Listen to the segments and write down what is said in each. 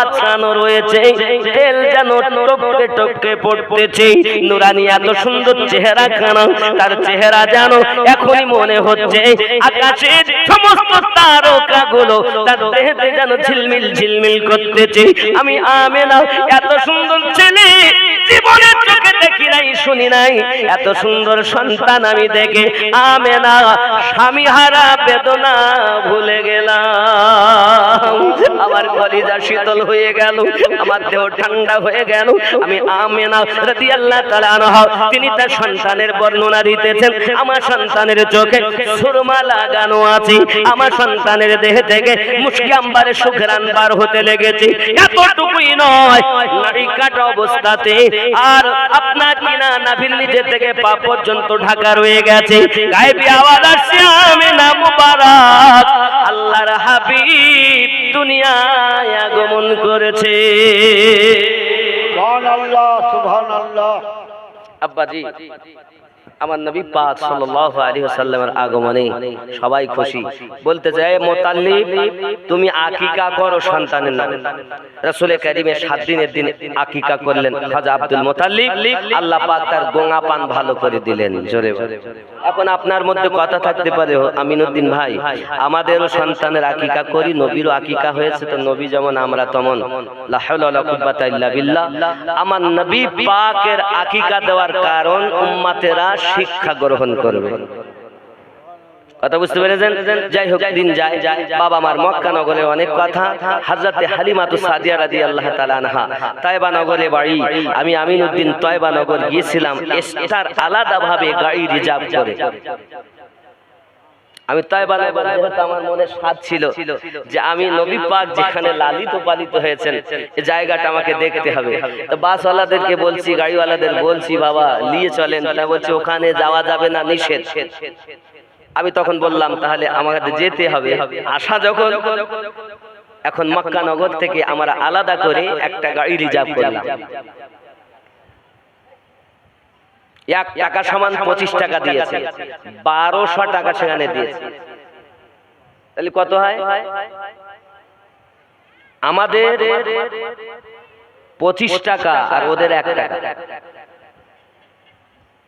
আছড়ানো রয়েছে, তেল যেন টপকে টপকে পড়তেছে। নুরানি এত সুন্দর চেহারা খানা, তার চেহারা যেন এখনই মনে হচ্ছে আকাশের সমস্ত তারকাগুলো তার দেহেতে যেন ঝিলমিল ঝিলমিল করতেছে। আমি আমেনা এত সুন্দর ছেলে জীবনের চোখে দেখি নাই, শুনি নাই। এত সুন্দর সন্তান আমি দেখে আমেনা স্বামী হারা বেদনা ভুলে গেলাম। আমার কলিজা শীতল হয়ে গেল, আমার দেহ ঠান্ডা হয়ে গেল। আমি আমেনা রাদিয়াল্লাহু তাআলা আনহা তিনি তার সন্তানের বর্ণনা দিতেছেন। আমার সন্তানের চোখে সুরমা লাগানো আছে, আমার সন্তানের দেহ থেকে মুশকি আম্বারে সুঘ্রাণ বার হতে লেগেছে। এতটুকুই নয়, নারী কাটা অবস্থাতে আর আপনার কিনা নাভির নিচে থেকে পা পর্যন্ত ঢাকা রয়ে গেছে। গায়েবী আওয়াজ আসছে আমেনা মুবারক, আল্লাহর হাবিব দুনিয়ায় আগমন করেছে। সুবহানাল্লাহ সুবহানাল্লাহ। আব্বাজি, আমার নবী পাক সাল্লাল্লাহু আলাইহি ওয়াসাল্লামের আগমনে সবাই খুশি। বলতে যায় মুতাল্লিব তুমি আকিকা করো সন্তানের নামে। রাসূল কারীমের 7 দিনের দিন আকিকা করলেন খাজা আব্দুল মুতাল্লিব। আল্লাহ পাক তার গোঙা পান ভালো করে দিলেন। জোরে এখন আপনার মধ্যে কথা থাকতে পারে আমিনুদ্দিন ভাই, আমাদেরও সন্তানের আকিকা করি, নবীরও আকিকা হয়েছে, তো নবী যেমন আমরা তেমন। লা হাওলা ওয়ালা কুওয়াতা ইল্লা বিল্লাহ। আমার নবী পাকের আকিকা দেওয়ার কারণ উম্মতেরা শিক্ষা গ্রহণ করবে। কথা বুঝতে পেরেছেন? যাই হোক, দিন যায়, বাবা আমার মক্কা নগরে অনেক কথা। হযরতে হালিমাতু সাদিয়া রাদিয়াল্লাহু তাআলা আনহা তয়বা নগরে বাড়ি। আমি আমিনুদ্দিন তয়বা নগর গিয়েছিলাম স্টার আলাদা ভাবে গাড়ি রিজার্ভ করে। আমি তয়বা নগর যেহেতু আমার মনে স্বাদ ছিল যে আমি নবী পাক যেখানে লালিত পালিত হয়েছেন এই জায়গাটা আমাকে দেখতে হবে। তো বাসওয়ালাদেরকে বলছি, গাড়িওয়ালাদের বলছি, বাবা নিয়ে চলেন। তা বলছে ওখানে যাওয়া যাবে না, নিষেধ। আমি তখন বললাম তাহলে আমাদের যেতে হবে। আশা যখন, এখন মক্কা নগর থেকে আমরা আলাদা করে একটা গাড়ি রিজার্ভ করলাম। 1 টাকা সমান 25 টাকা দিয়েছে, 1200 টাকা সেখানে দিয়েছে। তাহলে কত হয়? আমাদের 25 টাকা আর ওদের 1 টাকা,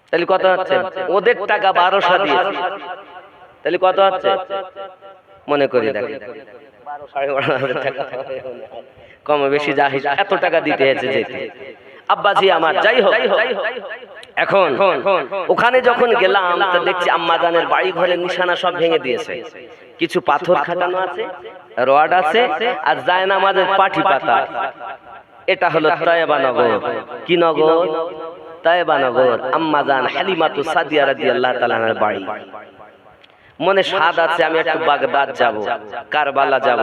তাহলে কত হচ্ছে? ওদের টাকা 1200 দিয়েছে, তাহলে কত হচ্ছে মনে করি দেখেন, 12,500 টাকা কম বেশি যা এত টাকা দিতে হয়েছে যেতে। আব্বাজি আমার, যাই হোক, এখন ওখানে যখন গেলাম তো দেখছি আম্মাজানের বাড়ি ঘরের নিশানা সব ভেঙে দিয়েছে। কিছু পাথর খাটানো আছে, রড আছে, আর জায়নামাজের পাটি পাতা। এটা হলো তয়বা নগর। কি নগর? তয়বা নগর। আম্মাজান হালিমাতু সাদিয়া রাদিয়াল্লাহু তাআলা আনহার বাড়ি। মনে স্বাদ আছে আমি একটু বাগদাদ যাব, কারবালা যাব,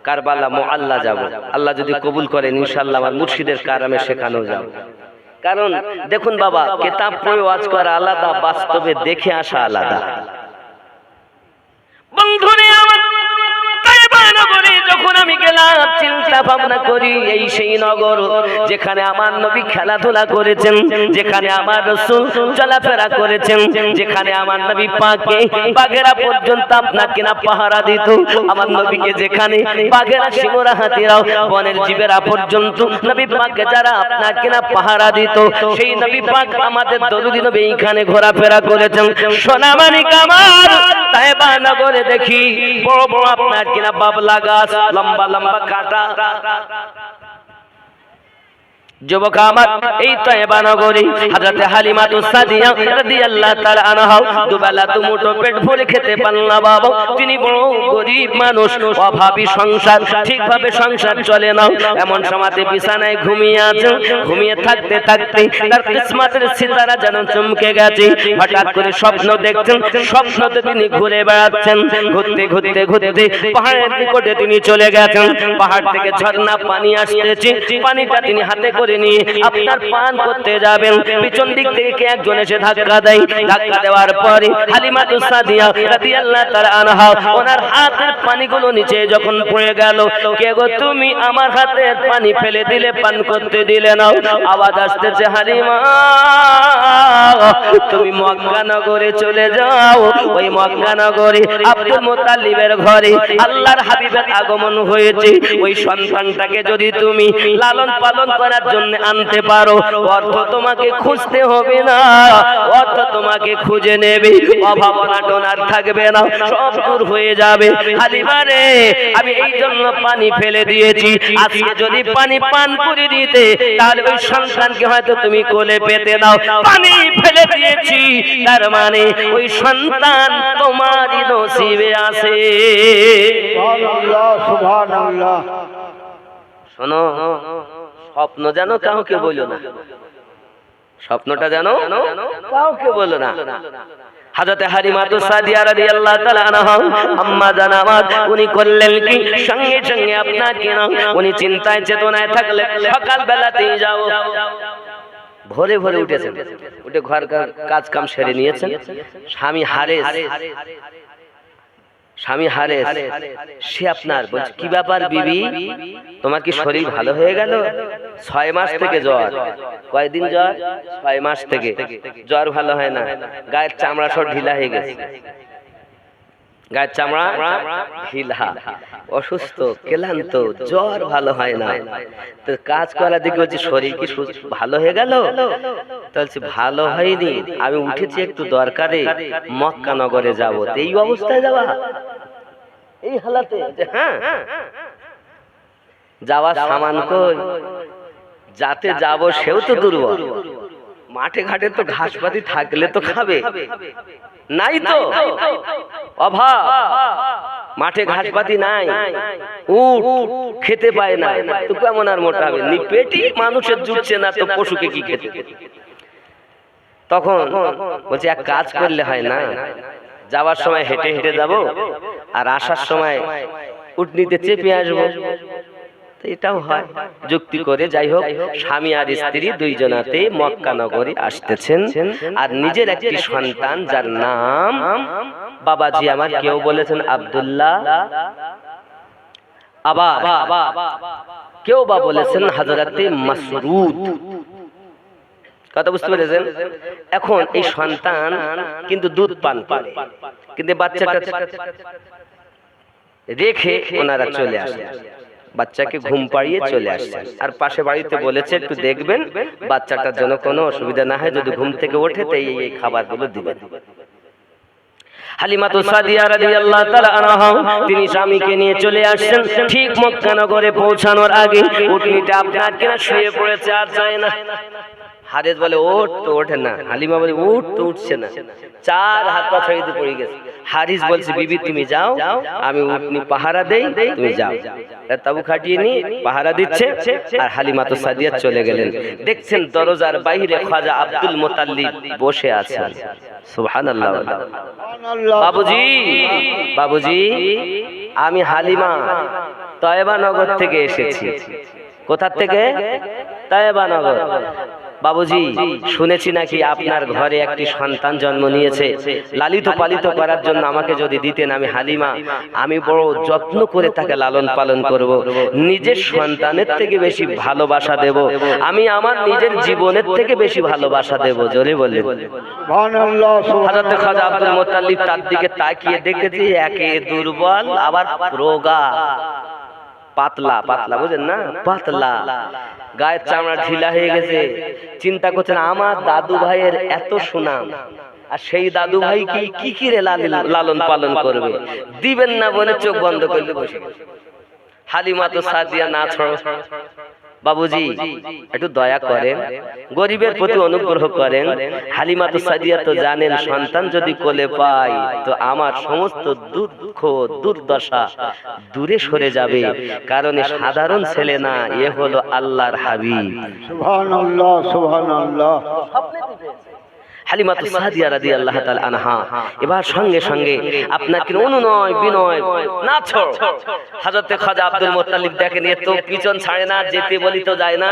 কারবালা মুআল্লা যাব। আল্লাহ যদি কবুল করেন ইনশাআল্লাহ আমার মুর্শিদের কারামে সেখানেও যাব। কারণ দেখুন বাবা, কিতাব পড়ে ওয়াজ করা আলাদা, বাস্তবে দেখে আসা আলাদা। বন্ধুরে আমার, তয়বা নগরে যখন আমি গেলাম চিন্তা ভাবনা করি এই সেই নগর যেখানে আমার নবী খেলাধুলা করেছেন, যেখানে আমার রাসূল চলাফেরা করেছেন, যেখানে আমার নবী পাককে বাঘেরা পর্যন্ত আপনাকে না পাহারা দিত। আমার নবীকে যেখানে বাঘেরা, সিংহরা, হাতিরাও, বনের জীবেরা পর্যন্ত নবী পাককে যারা আপনাকে না পাহারা দিত, সেই নবী পাক আমাদের দরুদি নবী এইখানে ঘোরাফেরা করেছেন। সোনামানিক আমার, তয়বা নগরে দেখি বড় বড় আপনার কিনা বাবলা গাছ, লম্বা লম্বা কাটা। যুবক আমার, এই তয়বা নগরী হযরত হালিমাতু সাদিয়া রাদিয়াল্লাহু তাআলা আনহা দুবেলা দুমুঠো পেট ভরে খেতে পারল না বাবা। তিনি বড় গরীব মানুষ, অভাবী সংসার, ঠিকভাবে সংসার চলে না। এমন সময়তে বিছানায় ঘুমিয়ে আছেন। ঘুমিয়ে থাকতে থাকতে তার কিসমতের সিতারা যেন চমকে গেছে। হঠাৎ করে স্বপ্ন দেখছেন, স্বপ্নতে তিনি ঘুরে বেড়াচ্ছেন। ঘুরতে ঘুরতে ঘুরতে পাহাড়ের নিকটে তিনি চলে গেছেন। পাহাড় থেকে ঝর্ণা পানি আসতেছে, পানিটা তিনি হাতে করে করে নিয়ে আপনার পান করতে যাবেন, পিছন দিক থেকে একজন এসে ধাক্কা দেয়। ধাক্কা দেওয়ার পরে হালিমাতু সাদিয়া রাদিয়াল্লাহু তাআলা আনহা ওনার হাতের পানিগুলো নিচে যখন পড়ে গেল, কে গো তুমি আমার হাতের পানি ফেলে দিলে, পান করতে দিলে না। আওয়াজ আসতেছে, হালিমা তুমি মক্কা নগরে চলে যাও। ওই মক্কা নগরে আব্দুল মুত্তালিবের ঘরে আল্লাহর হাবিবের আগমন হয়েছে। ওই সন্তানটাকে যদি তুমি লালন পালন করার জন্য আনতে পারো, অর্থ তোমাকে খুঁজতে হবে না, অর্থ তোমাকে খুঁজে নেবে, অভাব অনাটন আর থাকবে না, সব দূর হয়ে যাবে। হালিমা রে, আমি এই জন্য পানি ফেলে দিয়েছি, আজকে যদি পানি পান করে দিতে তাহলে ওই সন্তানকে হয়তো তুমি কোলে পেতে নাও। পানি ফেলে দিয়েছি, তার মানে ওই সন্তান তোমারই নসিবে আছে। সুবহানাল্লাহ, সুবহানাল্লাহ। শোনো, স্বপ্ন যেন কাউকে বলো না, স্বপ্নটা যেন কাউকে বলো না। হযরত হালিমাতু সাদিয়া রাদিয়াল্লাহু তাআলা আনহা আম্মা জান আমার, উনি করলেন কি, সঙ্গে সঙ্গে আপনার কি না, উনি চিন্তায় চেতনায় থাকলে সকাল বেলাতেই যাও, ভোরে ভোরে উঠেছেন, উঠে ঘর কাজ কাম সেরে নিয়েছেন। স্বামী হারেস সে আপনার বলছে, কি ব্যাপার বিবি, তোমার কি শরীর ভালো হয়ে গেল? 6 মাস থেকে জ্বর। কয়দিন জ্বর? 6 মাস থেকে জ্বর ভালো হয় না, গায়ের চামড়া সব ঢিলা হয়ে গেছে, গায়ের চামড়া ঢিলা, অসুস্থ, ক্লান্ত, জ্বর ভালো হয় না। তো কাজ করা দিকে বলছি, শরীর কি ভালো হয়ে গেল? বলছি ভালো হয়নি, আমি উঠেছি একটু দরকারে, মক্কা নগরে যাব। এই অবস্থায় যাওয়া, এই হালাতে? হ্যাঁ, যাওয়ার সামান কই, যাতে যাব সেও তো দুর্বল, মাঠে ঘাটে তো ঘাসপাতি থাকলে তো খাবে, নাই তো, অভাব, মাঠে ঘাসপাতি নাই, উট খেতে পায় না, তো কেমন আর মোটা হবে? পেটি মানুষের জুটছে না, তো পশুকে কি খেতে? তখন বলছে এক কাজ করলে হয় না, যাওয়ার সময় হেঁটে হেঁটে যাব, আর আসার সময় উটনিতে চেপে আসবো, এটাও হয়। যুক্তি করে যাই হোক, স্বামী আর স্ত্রী দুইজনাতে মক্কা নগরে আসতেছেন, আর নিজের একটি সন্তান যার নাম বাবাজি আমার কেউ বলেছেন আব্দুল্লাহ, আবার কেউ বা বলেছেন হযরতে মাসরুদ। কথা বুঝতে পেরেছেন? এখন এই সন্তান কিন্তু দুধ পান করে, কিন্তু বাচ্চাটা রেখে ওনারা চলে আসে, বাচ্চাকে ঘুম পাড়িয়ে চলে আসছেন, আর পাশে বাড়িতে বলেছে একটু দেখবেন বাচ্চাটার জন্য কোনো অসুবিধা না হয়, যদি ঘুম থেকে ওঠে তো এই খাবারগুলো দিবেন। হালিমাতু সাদিয়া রাদিয়াল্লাহু তাআলা আনহা তিনি স্বামীকে নিয়ে চলে আসছেন। ঠিক মক্কা নগরে পৌঁছানোর আগে উটনিটা আপনার কিনা শুয়ে পড়েছে, আর যায় না। হারেস বলে ওঠ, তো ওঠে না। হালিমা বলে উঠ, তো উঠছে না। 4 হাত পা ছড়িয়ে পড়ে গেছে। হারিস বলছে বিবি তুমি যাও, আমি উটনি পাহারা দেই, তুমি যাও। তাবু খাটিয়ে নি পাহারা দিচ্ছে, আর হালিমাতু সাদিয়া চলে গেলেন। দেখছেন দরজার বাইরে খাজা আব্দুল মুত্তালিব বসে আছেন। সুবহানাল্লাহ। বাবুজি, বাবুজি, আমি হালিমা তয়বা নগর থেকে এসেছি। কোথা থেকে? তয়বা নগর। বাবুজি, শুনেছি নাকি আপনার ঘরে একটি সন্তান জন্ম নিয়েছে, লালিত পালিত করার জন্য আমাকে যদি দিতেন, আমি হালিমা আমি বড় যত্ন করে তাকে লালন পালন করব, নিজের সন্তানের থেকে বেশি ভালোবাসা দেব, আমি আমার নিজের জীবনের থেকে বেশি ভালোবাসা দেব। জোরে বললেন সুবহানাল্লাহ। হযরত খাজা আব্দুল মুত্তালিব তার দিকে তাকিয়ে দেখেছি, একে দুর্বল আবার রোগা, পাতলা পাতলা, বুঝেন না, পাতলা, গায়ের চামড়া ঢিলা হয়ে গেছে। চিন্তা করছেন আমার দাদু ভাইয়ের এত সুনাম, আর সেই দাদু ভাই কি কি রে লালন পালন করবে, দিবেন না বলে চোখ বন্ধ করলে বসে। হালিমাতু সাদিয়া না ছড়ো, বাবুজি একটু দয়া করেন, গরিবের প্রতি অনুগ্রহ করেন। হালিমাতু সাদিয়া তো জানেন সন্তান যদি কোলে পাই তো আমার সমস্ত দুঃখ দুর্দশা দূরে সরে যাবে, কারণ এ সাধারণ ছেলে না, এ হলো আল্লাহর হাবিব। সুবহানাল্লাহ, সুবহানাল্লাহ। হালিমাতু সাদিয়া রাদিয়াল্লাহু তাআলা আনহা এবার সঙ্গে সঙ্গে আপনাকে অনুনয় বিনয় নাছো হযরতে খাজা আব্দুল মুত্তালিব দেখেন এ তো পিছন ছাড়ে না, যেতে বলি তো যায় না।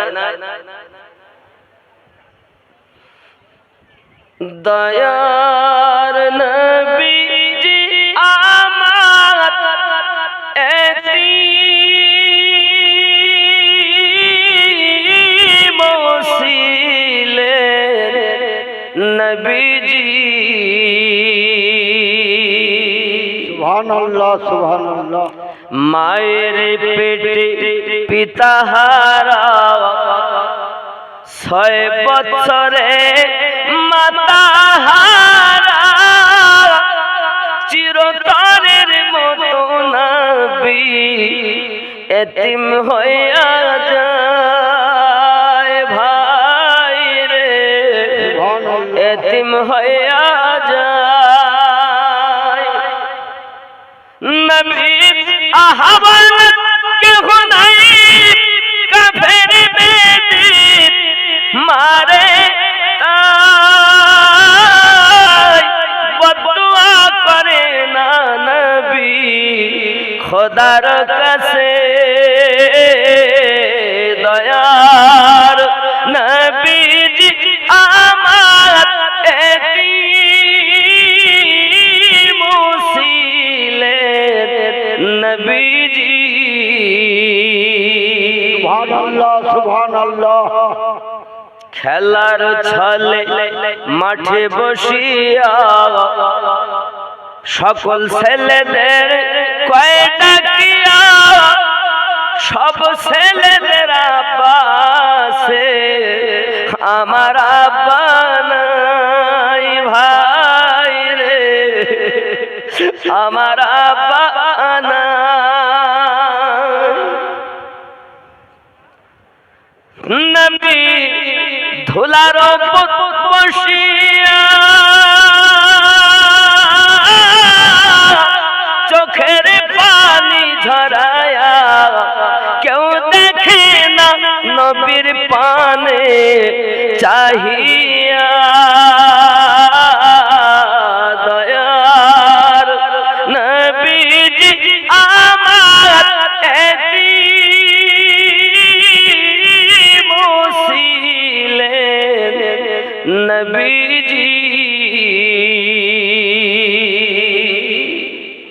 দয়ার নবীজি আমার এতিম ছিলেন নবীজি। সুবহানাল্লাহ সুবহানাল্লাহ। মায়ের পেটে পিতাহারা 6 বছরে মাতাহারা চিরতরের মতো নবী এতিম হইয়া যায় ভাই রে, এতিম হইয়া যায়। নবী আহ্বান কেহ নাই কাফের বেদিন মারে তাই বদদুয়া করে না নবী খোদার কাছে। দয়ার নবীজি আমার এতিম ছিলেন নবীজি। সুবহানাল্লাহ সুবহানাল্লাহ। খেলার ছলে মাঠে বসিয়া সকল ছেলেদের কয় ডাকিয়া সব ছেলেদের আব্বাসে আমার আব্বা নাই ভাই রে, আমার আব্বা নাই। নবী ধুলার বসিয়া চোখের পানি ঝরায়া কেউ দেখে না নবীর পানে চাহিয়া। দয়ার নবীজি আমার এতিম ছিলেন নবীজি।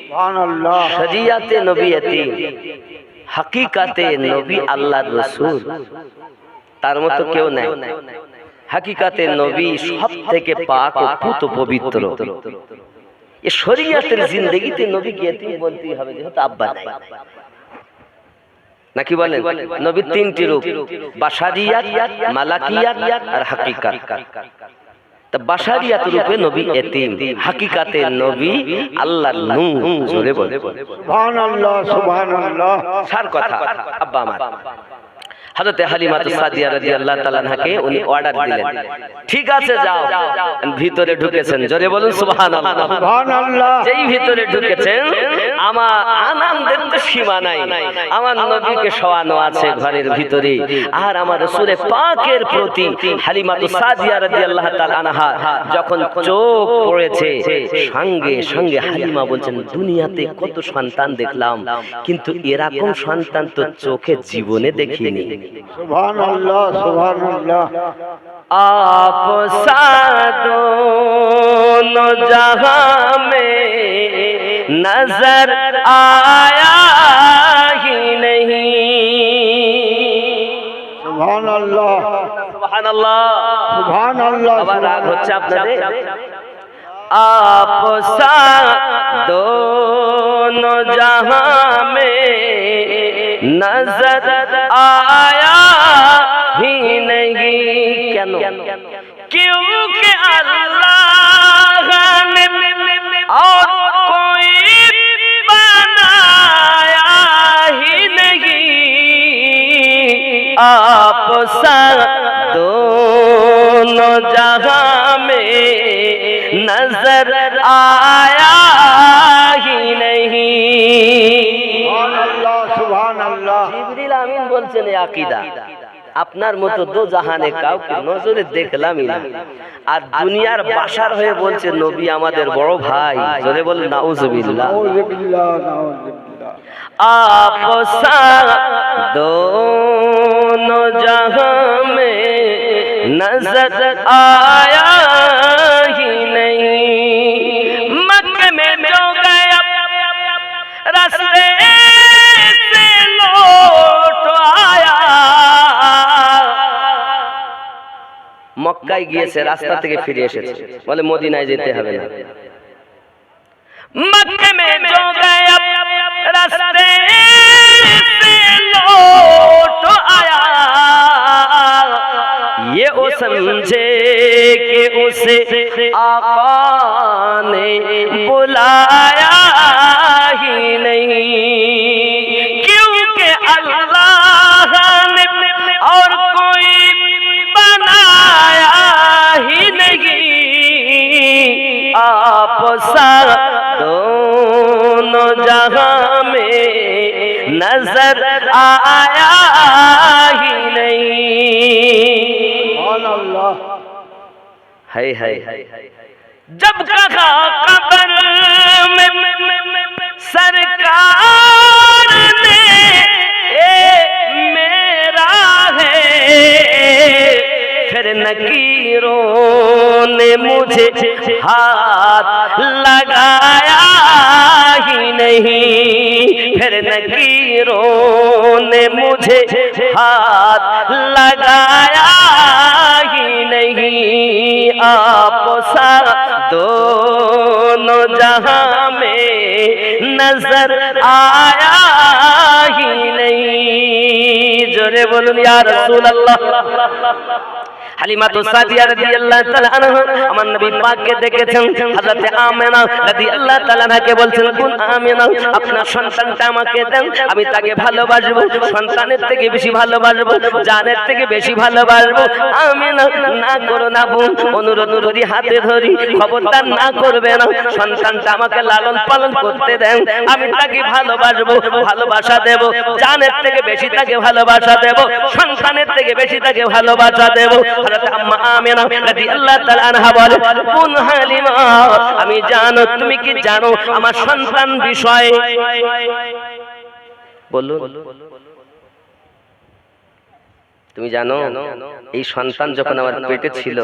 সুবহানাল্লাহ। শরিয়াতে নবী এতিম, হাকিকাতে নবী আল্লাহর রাসূল, তার মতো কেউ নাই। হাকিকাতে নবী সবথেকে পাক ও পুত পবিত্র। এই শরিয়াতের জিন্দেগিতে নবীকে এতিম বলতেই হবে, যেহেতু আব্বা নাই। নাকি বলেন? নবীর 3টি রূপ, বাশারিয়াত, মালাকিয়াত আর হাকিকাত। তা বাশারিয়াত রূপে নবী এতিম, হাকিকাতে নবী আল্লাহর নূর। জোরে বলে সুবহানাল্লাহ সুবহানাল্লাহ। সার কথা আব্বা আমার হযরতে হালিমাতু সাদিয়া রাদিয়াল্লাহু তাআলা আনহাকে উনি অর্ডার দিলেন, ঠিক আছে যাও। ভিতরে ঢুকেছেন, জোরে বলুন সুবহানাল্লাহ সুবহানাল্লাহ। যেই ভিতরে ঢুকেছেন আমার আনন্দের তো সীমা নাই। আমার নবীকে শোয়ানো আছে ঘরের ভিতরে, আর আমার রাসূলে পাকের প্রতি হালিমাতু সাদিয়া রাদিয়াল্লাহু তাআলা আনহা যখন চোখ পড়েছে, সঙ্গে সঙ্গে হালিমা বলছেন, দুনিয়াতে কত সন্তান দেখলাম, কিন্তু এরকম সন্তান তো চোখে জীবনে দেখিনি। সুবহানাল্লাহ সুবহানাল্লাহ। आप दोनों जहां में नजर आया ही नहीं। সুবহানাল্লাহ সুবহানাল্লাহ সুবহানাল্লাহ। আবার রাগ হচ্ছে আপনাদের। आप दोनों जहां में नजर आया ही नहीं। কেন? क्योंकि अल्लाह ने और कोई बनाया ही नहीं। आप दोनों जहां में नजर आया ही नहीं। সুবহানাল্লাহ সুবহানাল্লাহ। জিবরিল আমিন বলছেন এই আকীদা। আপনার মতো দো জাহানে কাউকে নজরে দেখলামই না, আর দুনিয়ার বাসার হয়ে বলছে নবী আমাদের বড় ভাই। জোরে বলেন নাউজুবিল্লাহ। নাউজুবিল্লাহ, নাউজুবিল্লাহ। आप साथ दोनों जहां में नजर आया ही नहीं, मक्के में जो गया रास्ते से लौट आया। মক্কায় গিয়েছে, রাস্তা থেকে ফিরে এসেছে, বলে মদিনায় যেতে হবে না। मक्के में जो गया रास्ते से लौट आया, ये वो समझे कि उसे आका ने बुलाया ही नहीं, क्योंकि अल्लाह ने और कोई बनाया ही नहीं। आप साथ दोनों जहां में नजर आया ही नहीं। सुभान है जब कहा कब्र में सरकार ने मेरा है, फिर नकीरों ने मुझे हाथ लगाया ही नहीं, फिर नकीरों ने मुझे हाथ लगाया ही नहीं। आप साथ दोनों जहां में नजर आया ही नहीं। जोरे बोलूं या रसूल अल्लाह। হালিমা তো সাদিয়া রাদিয়াল্লাহু তাআলা আনহা আমার নবী পাককে দেখেছেন। হযরত আমেনা রাদিয়াল্লাহু তাআলা আনহাকে বলছেন, কোন আমেনা আপনার সন্তানটা আমাকে দেন, আমি তাকে ভালোবাসবো, সন্তানের থেকে বেশি ভালোবাসবো, জানের থেকে বেশি ভালোবাসবো। আমেনা না করো না বোন, অনুরোধ করি হাতে ধরি, খবরদার না করবে না, সন্তানটা আমাকে লালন পালন করতে দেন, আমি তাকে ভালোবাসবো, ভালোবাসা দেব, জানের থেকে বেশি তাকে ভালোবাসা দেব, সন্তানের থেকে বেশি তাকে ভালোবাসা দেব। হযরত আম্মা আমিনা রাদিয়াল্লাহু তাআলা আনহা বলে, কোন হালিমা আমি জানো, তুমি কি জানো আমার সন্তান বিষয়ে? বলুন, তুমি জানো এই সন্তান যখন আমার পেটে ছিল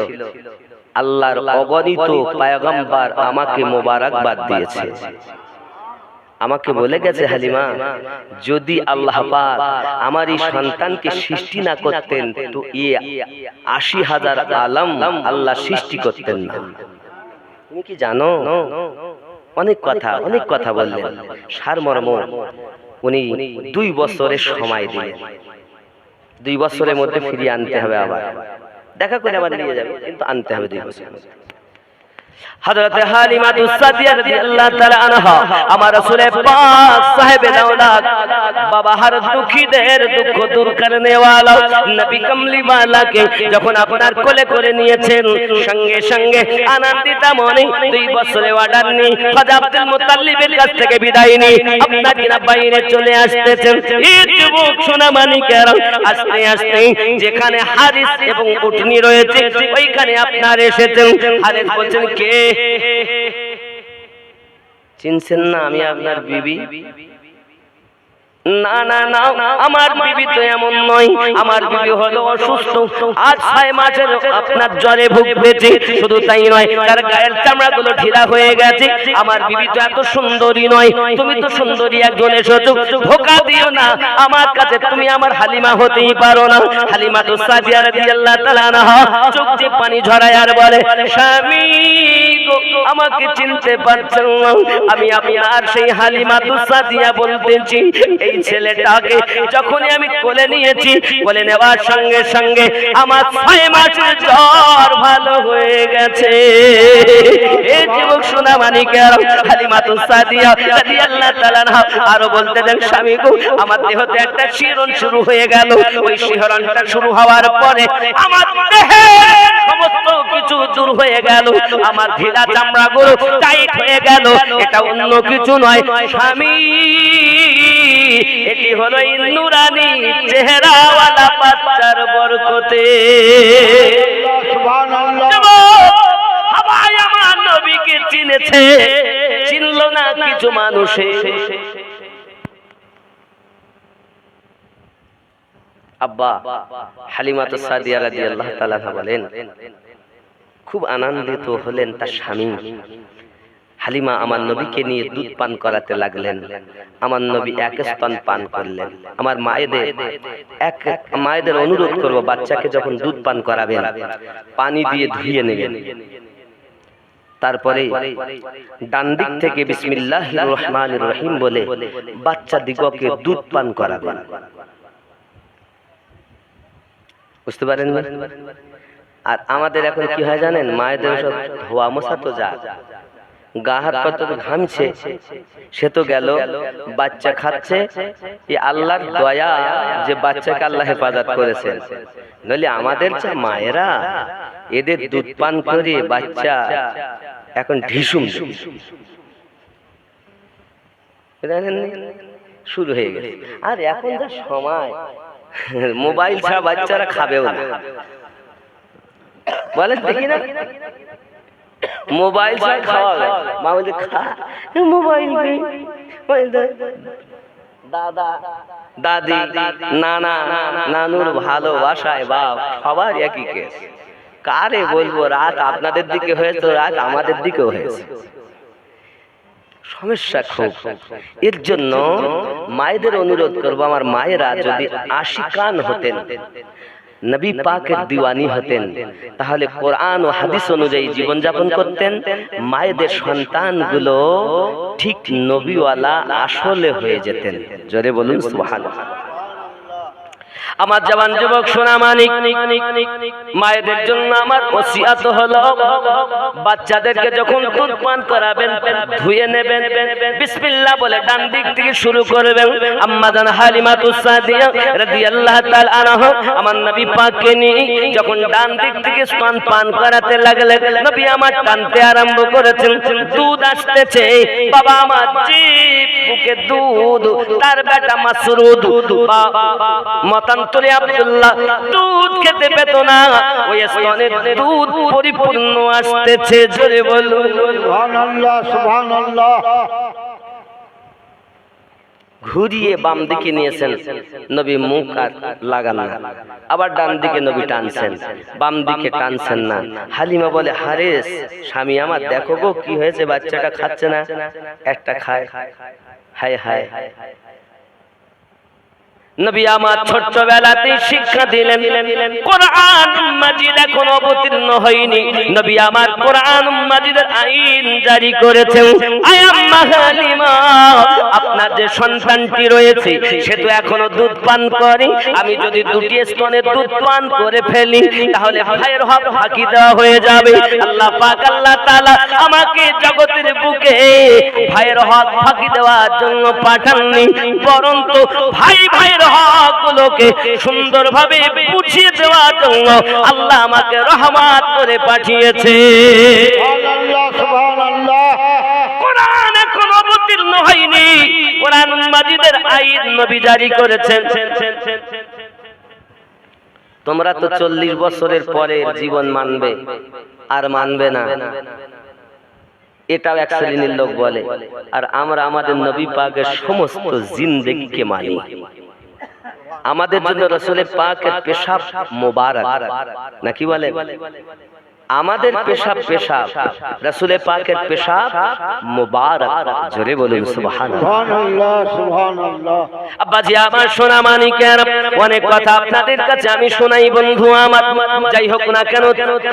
আল্লাহর অগণিত পয়গম্বর আমাকে মোবারকবাদ দিয়েছে। আমাকে বলে গেছে, হালিমা যদি আল্লাহ পাক আমার এই সন্তানকে সৃষ্টি না করতেন তো ৮০,০০০ আলম আল্লাহ সৃষ্টি করতেন না। তুমি কি জানো? অনেক কথা বললেন, সারমর্ম উনি ২ বছরের সময় দিলেন। ২ বছরের মধ্যে ফিরিয়ে আনতে হবে, আবার দেখা করে আবার নিয়ে যাবে, কিন্তু আনতে হবে ২ বছর। হযরত হালিমা সাদিয়া রাদিয়াল্লাহু তাআলা আনহা আমার রাসূলের পাক সাহেবে দৌলত বাবা হর দুঃখীদের দুঃখ দূর করনে वाला নবী কমলি ওয়ালাকে যখন আপনার কোলে করে নিয়েছেন, সঙ্গে সঙ্গে আনন্দিত মনে ২ বছরে অর্ডার নি খাজা আব্দুল মুত্তালিবের কাছ থেকে বিদায় নি আপনার কিনা বাইরে চলে আসতেছেন। এই যুবক সোনামানিকেরা আস্তে আস্তে যেখানে হারিস এবং উটনি রয়েছে ওইখানে আপনার এসেছেন। হারিস বলছেন, কে চিনছেন না? আমি আপনার বিবি। না না না, আমার বিবি তো এমন নয়, আমার বিবি হলো অসুস্থ, আজ ৬ মাসের আপনার জ্বরে ভুগতেছে। শুধু তাই নয়, তার গায়ের চামড়াগুলো ঢিলা হয়ে গেছে। আমার বিবি তো এত সুন্দরী নয়, তুমি তো সুন্দরী একজন এসেছো, ধোঁকা দিও না আমার কাছে, তুমি আমার হালিমা হতেই পারো না। হালিমা তো সাদিয়া রাদিয়াল্লাহু তাআলা আনহা চোখ দিয়ে পানি ঝরায় আর বলে, স্বামী গো আমাকে চিনতে পারছেন না, আমি আপনার সেই হালিমা তো সাদিয়া বলতেছি। এই ছেলেটাকে যখনই আমি কোলে নিয়েছি, কোলে নেওয়ার সঙ্গে সঙ্গে আমার ৬ মাসের জ্বর ভালো হয়ে গেছে। এই যুবক সোনামানিকেরা হালিমা তো সাদিয়া রাদিয়াল্লাহু তাআলা আনহা আরো বলতে দেন, স্বামী গো আমার দেহতে একটা শিহরণ শুরু হয়ে গেল। ওই শিহরণটা শুরু হওয়ার পরে আমার দেহে সমস্ত কিছু দূর হয়ে গেল, আমার ঢিলা চামড়াগুলো টাইট হয়ে গেল, এটা অন্য কিছু নয় স্বামী, এটি হলো নূরানি চেহারাওয়ালা বাচ্চার বরকতে। সবাই আমার নবীকে চিনেছে, চিনল না কিছু মানুষে। আব্বা হালিমাতুস সাদিয়া রাদিয়াল্লাহু তাআলা বলেন, খুব আনন্দিত হলেন তার স্বামী। হালিমা আমার নবীকে নিয়ে দুধ পান করাতে লাগলেন। আমার নবী এক স্তন পান করলেন। আমার মায়েদের অনুরোধ করব, বাচ্চাকে যখন দুধ পান করাবেন পানি দিয়ে ধুয়ে নেবেন, তারপরে ডান দিক থেকে বিসমিল্লাহির রহমানির রহিম বলে বাচ্চা দিগকে দুধ পান করাবেন। বুঝতে পারেন? আর আমাদের এখন কি হয় জানেন, মায়েদের সব ধোয়া মোছা তো যা, গা হাত পা তো ঘামছে, সে তো গেল, বাচ্চা খাচ্ছে, এই আল্লাহর দয়া যে বাচ্চাকে আল্লাহ হেফাজত করেছেন। নইলে আমাদের যা মায়েরা, এদের দুধ পান করে বাচ্চা এখন ঢিসুম শুরু হয়ে গেছে। আর এখন যা সময়, মোবাইল ছাড়া বাচ্চারা খাবেও না, বলেন দেখি না, মোবাইল ছাড়া খাওয়া যায়, মা বলে খা, মোবাইল দাদা দাদি নানা নানুর ভালোবাসায় বাপ সবার একই কেস। কারে বলবো, রাত আপনাদের দিকে হয়েছে, রাত আমাদের দিকেও হয়েছে, সমস্যা খুব। এর জন্য মায়েদের অনুরোধ করবো, আমার মায়েরা যদি আশিকান হতেন, নবী পাকের দিওয়ানি হতেন, তাহলে কোরআন ও হাদিস অনুযায়ী জীবনযাপন করতেন, মায়েদের সন্তানগুলো ঠিক নবীওয়ালা আসলে হয়ে যেতেন। জোরে বলুন সুবহানাল্লাহ। আমার জওয়ান যুবক সোনা মানিক, মায়েদের জন্য আমার ওসিয়াত হলো, বাচ্চাদেরকে যখন দুধ পান করাবেন ধুয়ে নেবেন, বিসমিল্লাহ বলে ডান দিক থেকে শুরু করবেন। আম্মা জান হালিমাতুস সাদিয়া রাদিয়াল্লাহু তাআলা আনহা আমার নবী পাককে নিয়ে যখন ডান দিক থেকে স্তন পান করাতে লাগলেন, নবী আমার টানতে আরম্ভ করেছেন, দুধ আসতেছে, বাবা আমার জিভ বুকে দুধ, তার বেটা মাসরুদ মতান্তরে আব্দুল্লাহ দুধ খেতে পেত না, ওই স্তনে দুধ পরিপূর্ণ আসতেছে। জোরে বলুন সুবহানাল্লাহ সুবহানাল্লাহ। ঘুরিয়ে বাম দিকে নিয়েছেন, নবী মুখ আর লাগান না, আবার ডান দিকে নবী টানছেন, বাম দিকে টানছেন না। হালিমা বলে, হারেস স্বামী আমার, দেখো গো কি হয়েছে, বাচ্চাটা খাচ্ছে না, একটা খায়, হায় হায়। নবী আমার ছোট্টবেলাতেই শিক্ষা দিলেন, কোরআন মাজিদ এখন অবতীর্ণ হয়নি, নবী আমার কোরআন মাজিদের আইন জারি করেছেন। আম্মা হালিমা, আপনার যে সন্তানটি রয়েছে সে তো এখনো দুধ পান করে, আমি যদি দুটি স্তনে দুধ পান করে ফেলি তাহলে ভাইয়ের হক ফাঁকি দেওয়া হয়ে যাবে। আল্লাহ পাক আল্লাহ তাআলা আমাকে জগতের বুকে ভাইয়ের হক ফাঁকি দেওয়ার জন্য পাঠাননি, বরঞ্চ ভাই ভাইয়ের হকগুলোকে সুন্দরভাবে বুঝিয়ে দেওয়ার জন্য আল্লাহ আমাকে রহমত করে পাঠিয়েছে। সুবহানাল্লাহ সুবহানাল্লাহ। কোরআন এখন অবতীর্ণ হয়নি, কোরআন মাজিদের আইন নবী জারি করেছেন। তোমরা তো 40 বছরের পরে জীবন মানবে আর মানবে না, এটাও এক শ্রেণীর লোক বলে। আর আমরা আমাদের নবী পাকের সমস্ত জিন্দেগিকে মানি। আমাদের জন্য রাসূলের পাকের পেশাব মোবারক, নাকি বলে? আমাদের পেশাব রাসূলের পাকের পেশাব মোবারক। জোরে বলুন সুবহানাল্লাহ সুবহানাল্লাহ সুবহানাল্লাহ। আব্বাজি আমার সোনা মানিকের অনেক কথা আপনাদের কাছে আমি শোনাই বন্ধু আমার। যাই হোক না কেন,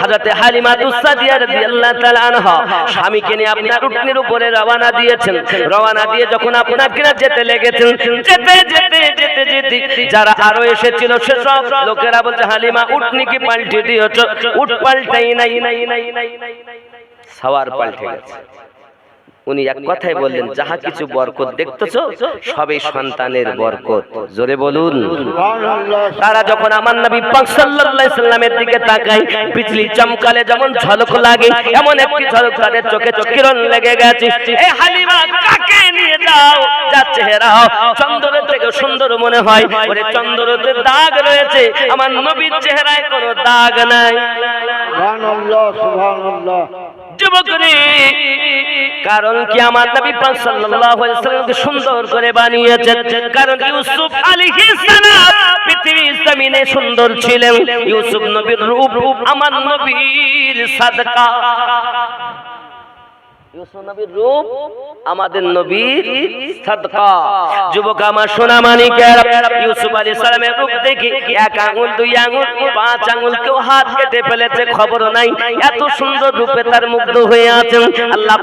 হযরতে হালিমাতুস সাদিয়া রাদিয়াল্লাহু তাআলা আনহা স্বামীকে নিয়ে আপনার উটনির উপরে রওনা দিয়েছেন। রওনা দিয়ে যখন আপনার কিনা যেতে লেগেছেন, যেতে যেতে যেতে যেতে যারা আরো এসেছিল সেসব লোকেরা বলছে, হালিমা উটনিকে পাল্টে দিয়েছো। উট পাল্টাই নাই, সাওয়ার পাল্টে গেছে। উনি এক কথাই বললেন, যাহা কিছু বরকত দেখতেছো সবই সন্তানের বরকত। জোরে বলুন। সুবহানাল্লাহ। তারা যখন আমার নবী পাক সাল্লাল্লাহু আলাইহি সাল্লামের দিকে তাকায়, বিজলি চমকালে যেমন ঝলক লাগে, এমন একটি ঝলক তাদের চোখে কিরণ লেগে গেছে। এ হালিমা, কাকে নিয়ে যাও যার চেহারা চন্দ্রের থেকে সুন্দর মনে হয়? ওরে চন্দ্রতে দাগ রয়েছে, আমার নবীর চেহারায় কোনো দাগ নাই। সুবহানাল্লাহ, সুবহানাল্লাহ। যুবকরে, কারণ কি আমার নবী পাক সাল্লাল্লাহু আলাইহি সাল্লামকে সুন্দর করে বানিয়েছেন, কারণ ইউসুফ আলাইহিস সালাম পৃথিবীর জমিনে সুন্দর ছিলেন। ইউসুফ নবীর রূপ আমার নবীর সাদকা। ইউসুফ নবীর রূপ আমাদের নবীর সাদকা। যুবক আমার সোনা মানিকেরা, ইউসুফ আলাইহিস সালামের রূপ দেখে এক আঙ্গুল, দুই আঙ্গুল, পাঁচ আঙ্গুল কেউ হাত কেটে ফেলেছে খবর নাই। এত সুন্দর রূপে তার মুগ্ধ হয়ে আছেন। আল্লাহ